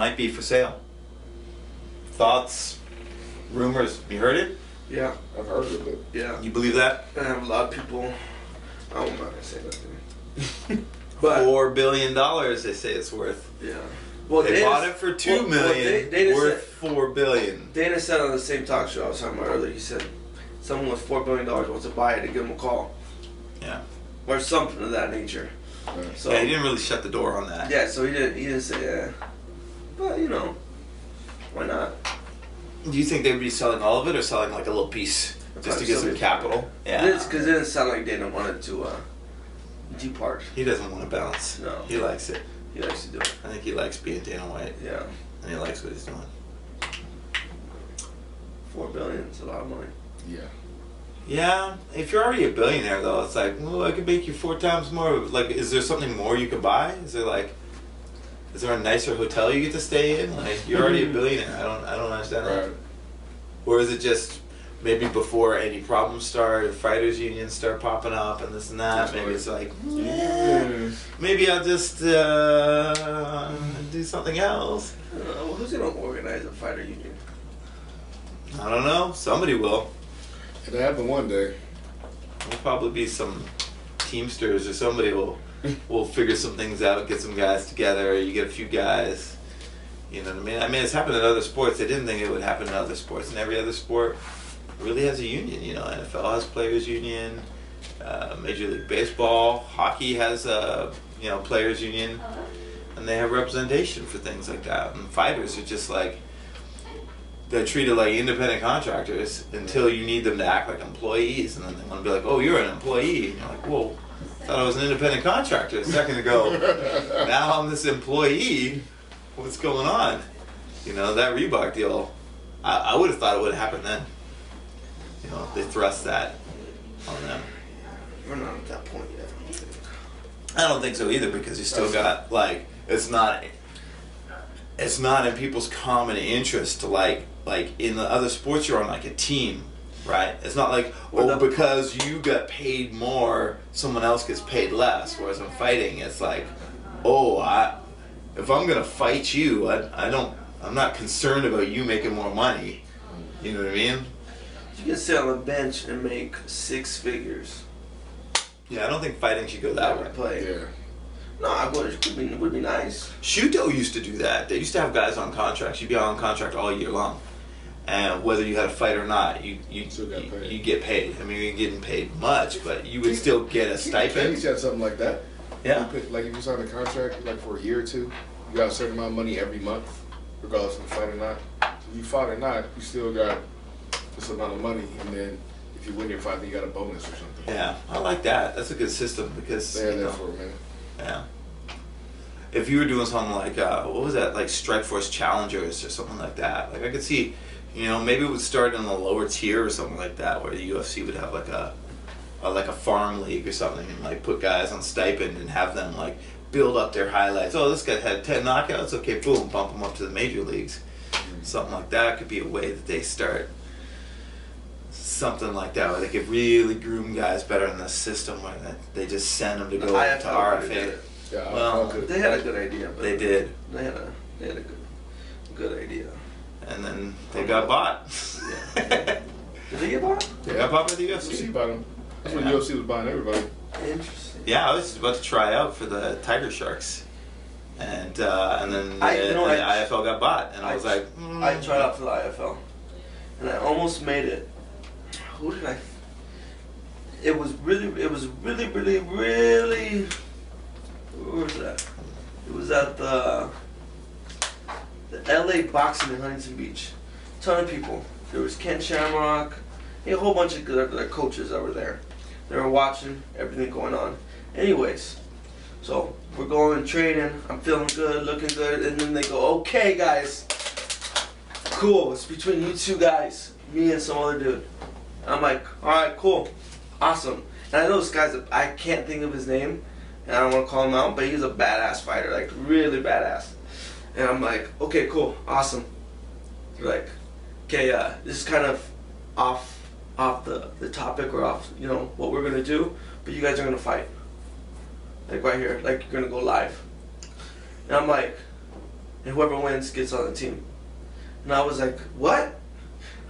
might be for sale. Thoughts? Rumors? You heard it? Yeah. I've heard of it. Yeah. You believe that? I have a lot of people. I'm not gonna say nothing. But $4 billion they say it's worth. yeah. Well, They Dana- bought it for $2 million, Dana worth said, $4 billion. Dana said on the same talk show I was talking about earlier. He said someone with $4 billion wants to buy it to give him a call Yeah. or something of that nature. Right. So Yeah, he didn't really shut the door on that. yeah, so he didn't say yeah. But you know, why not? Do you think they'd be selling all of it or selling like a little piece just to get some capital? Yeah. Because it didn't sound like Dana wanted to depart. He doesn't want to bounce. No. He likes it. He likes to do it. I think he likes being Dana White. Yeah. And he likes what he's doing. $4 billion is a lot of money. Yeah. Yeah, if you're already a billionaire though, it's like, well, I could make you 4 times more. Like, is there something more you could buy? Is there a nicer hotel you get to stay in? Like, you're already a billionaire. I don't understand that. Right. Or is it just maybe before any problems start, if fighters unions start popping up and this and that, maybe it's like, maybe I'll just do something else. Well, who's gonna organize a fighter union? I don't know. Somebody will. It'll happen one day. There'll probably be some Teamsters or somebody will figure some things out, get some guys together. You get a few guys. You know what I mean? I mean, it's happened in other sports. They didn't think it would happen in other sports. And every other sport really has a union. You know, NFL has players' union. Major League Baseball, hockey has a players' union, and they have representation for things like that. And fighters are just like, they're treated like independent contractors until you need them to act like employees, and then they want to be like, oh, you're an employee. And you're like, whoa, I thought I was an independent contractor a second ago. Now I'm this employee. What's going on? You know, that Reebok deal, I would have thought it would have happened then. You know, if they thrust that on them. We're not at that point yet. I don't think so either, because you still got, like, it's not in people's common interest to like in the other sports you're on like a team, right? It's not like, oh, because you got paid more, someone else gets paid less. Whereas in fighting, it's like, oh, if I'm gonna fight you, I'm not concerned about you making more money. You know what I mean? You can sit on the bench and make 6 figures. Yeah, I don't think fighting should go that way. Play. Yeah. No, it would be nice. Shudo used to do that. They used to have guys on contracts. You'd be on contract all year long, and whether you had a fight or not, you get paid. I mean, you're getting paid much, but you would still get a stipend. Kenny said something like that. Yeah. Like if you sign a contract like for a year or two, you got a certain amount of money every month, regardless of the fight or not. If you fought or not, you still got this amount of money, and then if you win your fight, then you got a bonus or something. Yeah, I like that. That's a good system because They had that for a minute. yeah. If you were doing something like what was that, like Strikeforce Challengers or something like that, like I could see, maybe it would start in the lower tier or something like that, where the UFC would have like a farm league or something, and like put guys on stipend and have them like build up their highlights. Oh, this guy had 10 knockouts. Okay, boom, bump them up to the major leagues. Something like that could be a way that they start something like that, where they could really groom guys better in the system, where they just send them to go to RFA. Yeah, Well, They had a good idea. But They did, They had a good idea. and then they got bought. Did they get bought? They got bought by the UFC UFC. bought them. That's when Yeah. UFC was buying everybody. Interesting. Yeah, I was about to try out for the Tiger Sharks, and then the IFL got bought, and I was like, I tried out for the IFL, and I almost made it. Who did I? It was really. Where was that? It was at the LA Boxing in Huntington Beach. Ton of people. There was Ken Shamrock, a whole bunch of good other coaches that were there. They were watching everything going on. Anyways, so we're going training. I'm feeling good, looking good, and then they go, "Okay, guys, cool. It's between you two guys, me and some other dude." I'm like, "All right, cool, awesome." And I know this guy's I can't think of his name, and I don't want to call him out, but he's a badass fighter, like really badass. And I'm like, "Okay, cool, awesome." They're like, "Okay, this is kind of off the topic or off, what we're gonna do, but you guys are gonna fight. Like right here, like you're gonna go live." And I'm like, and whoever wins gets on the team. And I was like, what?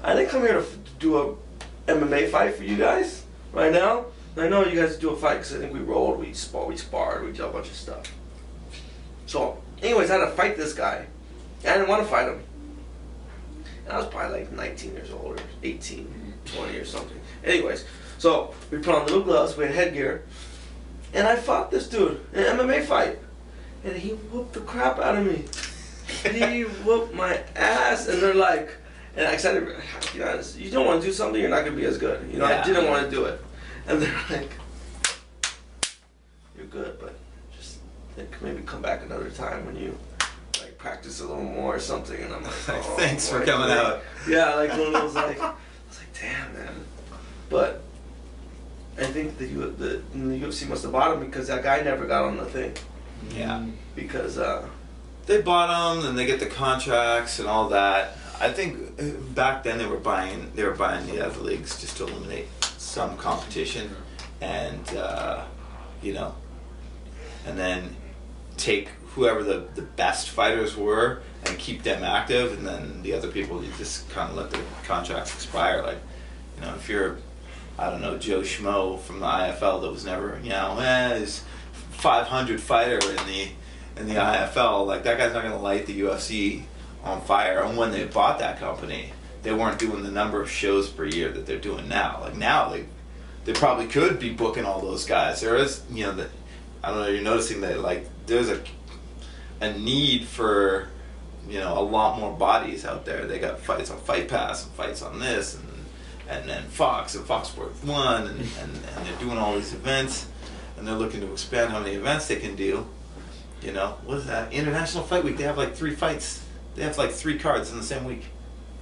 I didn't come here to do a MMA fight for you guys right now. I know you guys do a fight because I think we rolled, we sparred, we did a bunch of stuff. So, anyways, I had to fight this guy. I didn't want to fight him. And I was probably like 19 years old or 18, 20 or something. Anyways, so we put on little gloves, we had headgear, and I fought this dude in an MMA fight. And he whooped the crap out of me. He whooped my ass, and they're like, and I said, you know, you don't want to do something, you're not going to be as good. You know, I didn't want to do it. And they're like, you're good, but just think maybe come back another time when you like practice a little more or something. And I'm like, oh, thanks for coming out. Yeah, like one of those like, I was like, damn, man. But I think the UFC must have bought him because that guy never got on the thing. Yeah. Because they bought them, and they get the contracts and all that. I think back then they were buying the other leagues just to eliminate some competition, and you know, and then take whoever the best fighters were and keep them active, and then the other people you just kind of let the contracts expire. Like, you know, if you're, I don't know, Joe Schmo from the IFL that was never, you know, is 500 fighter in the IFL, like that guy's not gonna light the UFC on fire. And when they bought that company, they weren't doing the number of shows per year that they're doing now. Like now, they probably could be booking all those guys. There is, you know, that I don't know. You're noticing that like there's a need for, you know, a lot more bodies out there. They got fights on Fight Pass and fights on this and then Fox and Fox Sports 1 and they're doing all these events, and they're looking to expand how many events they can do. You know, what is that? International Fight Week. They have like 3 fights. They have like 3 cards in the same week.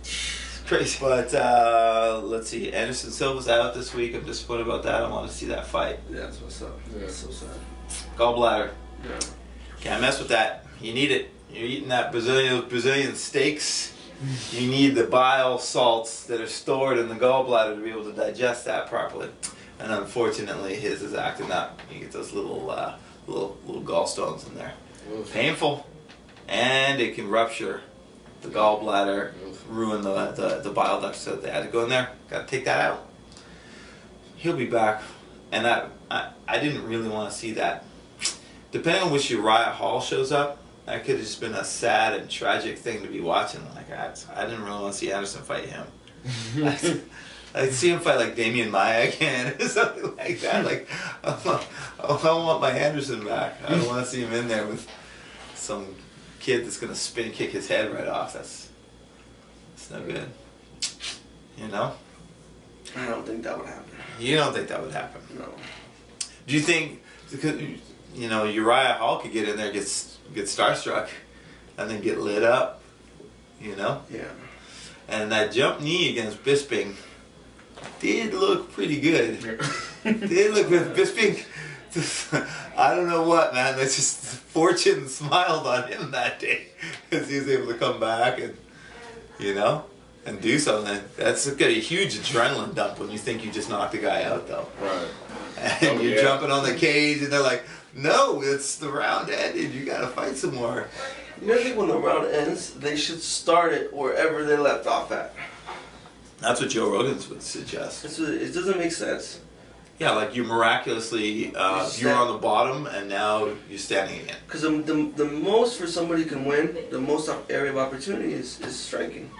It's crazy. But let's see. Anderson Silva's out this week. I'm disappointed about that. I want to see that fight. yeah, that's what's up. Yeah. That's so sad. Gallbladder. Yeah. Can't mess with that. You need it. You're eating that Brazilian steaks. You need the bile salts that are stored in the gallbladder to be able to digest that properly. And unfortunately, his is acting up. You get those little gallstones in there. Painful. And it can rupture the gallbladder, ruin the bile ducts, so they had to go in there. Got to take that out. He'll be back. And I didn't really want to see that. Depending on which Uriah Hall shows up, that could have just been a sad and tragic thing to be watching. Like I didn't really want to see Anderson fight him. I'd see him fight like Damian Maia again or something like that. Like I want my Anderson back. I don't want to see him in there with some kid that's gonna spin kick his head right off. That's no good. You know? I don't think that would happen. You don't think that would happen? No. Do you think because you know Uriah Hall could get in there, get starstruck, and then get lit up? You know? Yeah. And that jump knee against Bisping did look pretty good. Did look good. Bisping, I don't know what, man. That's just fortune smiled on him that day because he was able to come back and, you know, and do something. That's got a huge adrenaline dump when you think you just knocked the guy out, though. Right. And you're jumping on the cage, and they're like, "No, it's the round ended. You got to fight some more." You know, I think when the round ends, they should start it wherever they left off at. That's what Joe Rogan would suggest. It doesn't make sense. Yeah, like you miraculously, you were on the bottom and now you're standing again. Because the most for somebody can win, the most area of opportunity is striking.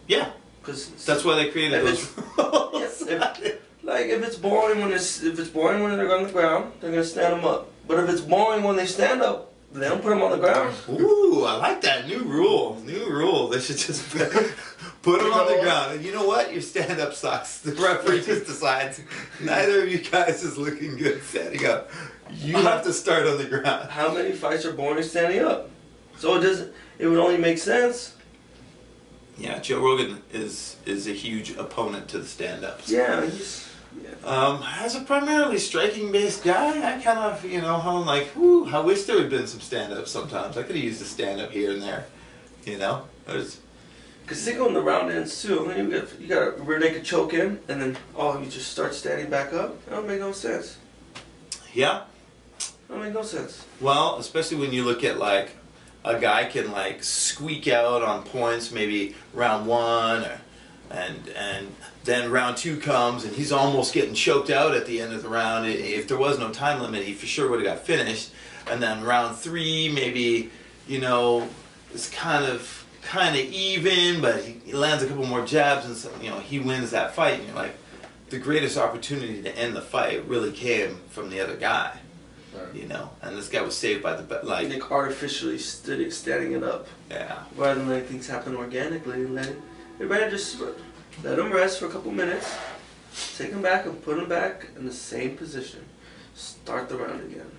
Yeah, Because that's why they created those rules. Yes, if it's boring when they're on the ground, they're gonna stand them up. But if it's boring when they stand up, they don't put them on the ground. Ooh, I like that new rule. New rule. They should just put them on the ground. And you know what? Your stand-up sucks. The referee just decides neither of you guys is looking good standing up. You have to start on the ground. How many fights are boring standing up? So it would only make sense. Yeah, Joe Rogan is a huge opponent to the stand-ups. Yeah, As a primarily striking-based guy, I kind of, you know, I'm like, whoo, I wish there had been some stand-ups sometimes. I could have used a stand-up here and there, you know? Because they go in the round ends too. And you got a rear naked choke in, and then you just start standing back up. That don't make no sense. Yeah. That don't make no sense. Well, especially when you look at like a guy can like squeak out on points, maybe round one, and then round two comes and he's almost getting choked out at the end of the round. If there was no time limit, he for sure would have got finished. And then round three, maybe, you know, it's kind of even, but he lands a couple more jabs and so, you know, he wins that fight. And you're like, the greatest opportunity to end the fight really came from the other guy. Right. You know, and this guy was saved by like Nick artificially standing it up. Yeah. Rather than letting things happen organically and everybody just let him rest for a couple minutes, take him back and put him back in the same position. Start the round again.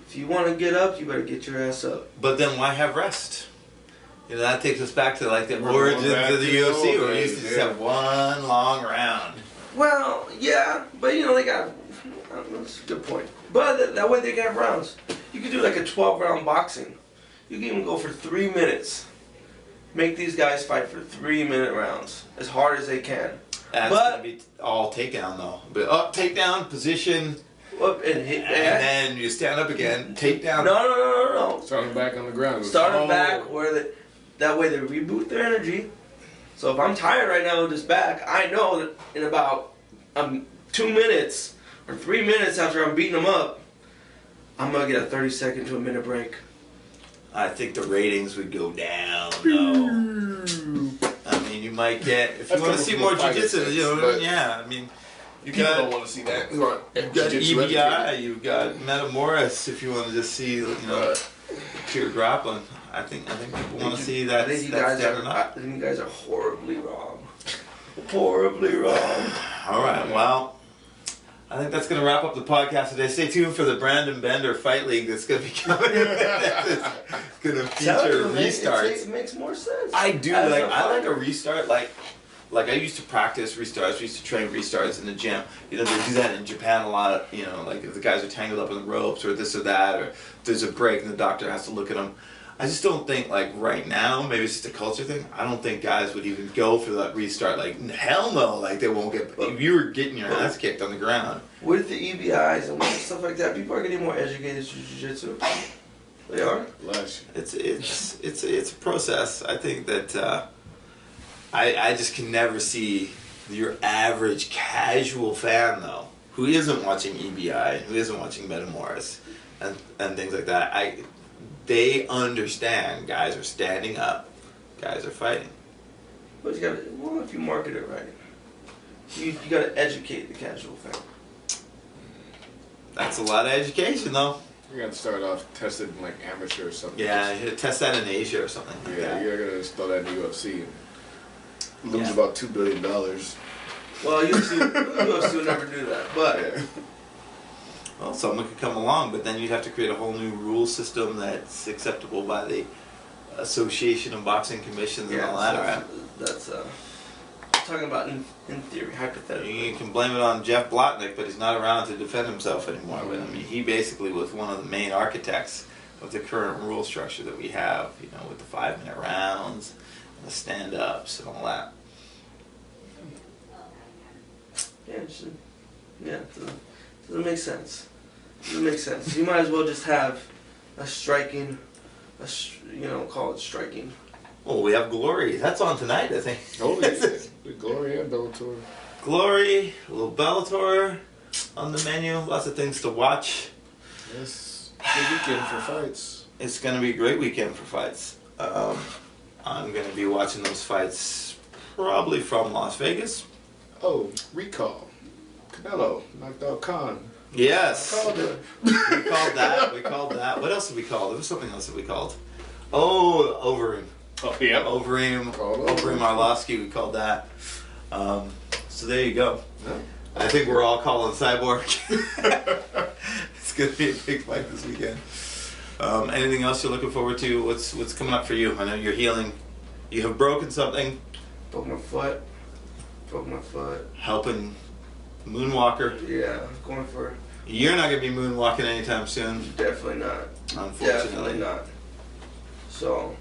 If you want to get up, you better get your ass up. But then why have rest? You know, that takes us back to like the We're origins going back of the to the UFC, old where we days, used to just yeah. have one long round. Well, yeah, but you know, they got, that's a good point. But that way they can have rounds. You could do like a 12-round boxing. You can even go for 3 minutes. Make these guys fight for 3-minute rounds, as hard as they can. That's But- gonna be all takedown though. But up, takedown, position, Up and hit. and then you stand up again, takedown. No. Starting back on the ground. Start them back where that way they reboot their energy. So if I'm tired right now with this back, I know that in about 2 minutes or 3 minutes after I'm beating them up, I'm gonna get a 30-second to a minute break. I think the ratings would go down. No, I mean you might get if you That's want to coming see from more a fighter jiu-jitsu. sense, You know, but yeah. I mean, you People don't got want to see that. Who aren't you've got jiu-jitsu EBI, educated. you've got Metamoris. If you want to just see, you know, pure grappling. I think people want to see that. I think you That's guys standing are. up. I think you guys are horribly wrong. Horribly wrong. All right, well, I think that's going to wrap up the podcast today. Stay tuned for the Brandon Bender Fight League that's going to be coming. It's going to feature restarts. It makes more sense. I do As like. a I like a fighter. restart. Like I used to practice restarts. We used to train restarts in the gym. You know, they do that in Japan a lot. You know, like if the guys are tangled up in the ropes or this or that, or there's a break and the doctor has to look at them. I just don't think, like, right now, maybe it's just a culture thing, I don't think guys would even go for that restart. Like, hell no, like, they won't get, if you were getting your ass kicked on the ground. With the EBIs and with stuff like that, people are getting more educated to jiu-jitsu. They are. Lush. It's a process. I think that, I just can never see your average casual fan, though, who isn't watching EBI, who isn't watching Metamoris, and things like that. They understand guys are standing up, guys are fighting. But you gotta, well, if you market it right, you gotta educate the casual fan. That's a lot of education, though. You got to start off tested in like amateur or something. Yeah, you test that in Asia or something like Yeah, that. you're gonna start that in the UFC and lose Yeah. about $2 billion. Well, UFC will never do that, but Yeah. Well, someone could come along, but then you'd have to create a whole new rule system that's acceptable by the Association of Boxing Commissions and all that. Right? that's talking about in theory, hypothetically. You can blame it on Jeff Blotnick, but he's not around to defend himself anymore. But I mean, he basically was one of the main architects of the current rule structure that we have. You know, with the 5-minute rounds, and the stand-ups, and all that. Yeah, it doesn't make sense. Doesn't make sense. You might as well just have a striking, call it striking. Oh, we have Glory. That's on tonight, I think. Oh, yeah. The Glory and Bellator. Glory, a little Bellator on the menu. Lots of things to watch. Yes. Good weekend for fights. It's going to be a great weekend for fights. I'm going to be watching those fights probably from Las Vegas. Oh, recall. Canelo knocked out Khan. Yes. Called it. We called that. What else did we call? There was something else that we called. Oh, Overeem. Oh, yeah. Overeem Called Overeem Arlovsky, we called that. So there you go. I think we're all calling Cyborg. It's going to be a big fight this weekend. Anything else you're looking forward to? What's coming up for you? I know you're healing. You have broken something. Broke my foot. Helping Moonwalker. Yeah, going for You're not going to be moonwalking anytime soon, definitely not. unfortunately. Definitely not. So,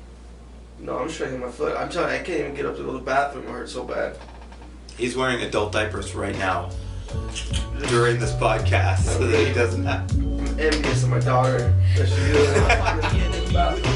no, I'm striking my foot. I'm telling you, I can't even get up to go to the bathroom. It hurts so bad. He's wearing adult diapers right now during this podcast so that he doesn't have. I'm envious of my daughter that she doesn't have to get in the bathroom.